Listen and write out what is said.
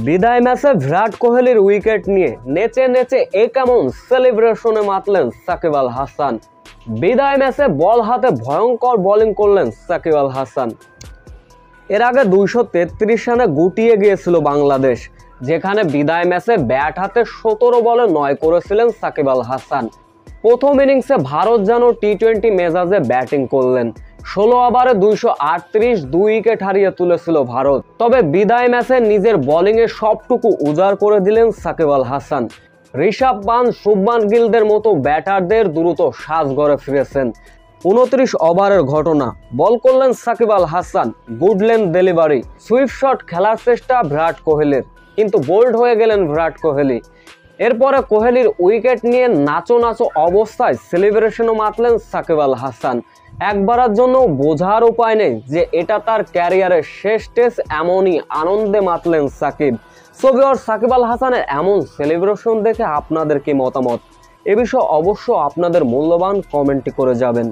বিদায় ম্যাচে বিরাট কোহলির উইকেট নিয়ে নেচে নেচে কেমন সেলিব্রেশনে মাতলেন সাকিব আল হাসান। বিদায় ম্যাচে বল হাতে ভয়ঙ্কর বোলিং করলেন সাকিব আল হাসান। এর আগে 233 রানে গুটিয়ে গিয়েছিল বাংলাদেশ, যেখানে বিদায় ম্যাচে ব্যাট হাতে 17 বলে 9 করেছিলেন সাকিব আল হাসান। প্রথম ইনিংসে ভারত যেন টি-20 মেজাজে ব্যাটিং করলেন। 16 ওভারে 238, 2 উইকেট হারিয়ে তুলেছিল ভারত। তবে বিদায় ম্যাচে নিজের বোলিংয়ে সবটুকু উজাড় করে দিলেন সাকিব আল হাসান। ঋষভ পান্থ, শুভমান গিলদের মতো ব্যাটারদের দ্রুত সাজঘরে ফিরেছেন। 29 ওভারের ঘটনা, বল করলেন Sakib Al Hasan, good length delivery, sweep shot খেলার চেষ্টা বিরাট কোহলির, কিন্তু বোল্ড হয়ে গেলেন বিরাট কোহলি। এরপরে কোহলির উইকেট নিয়ে নাচো নাচো অবস্থায় সেলিব্রেশনও মাতলেন সাকিব আল হাসান। একবারের জন্য বোঝার উপায় নেই যে এটা তার ক্যারিয়ারের শেষ টেস্ট, এমনই আনন্দে মাতলেন সাকিব। সাকিব আল হাসানের এমন সেলিব্রেশন দেখে আপনাদের কি মতামত? এ বিষয়ে অবশ্য আপনাদের মূল্যবান কমেন্ট করে যাবেন।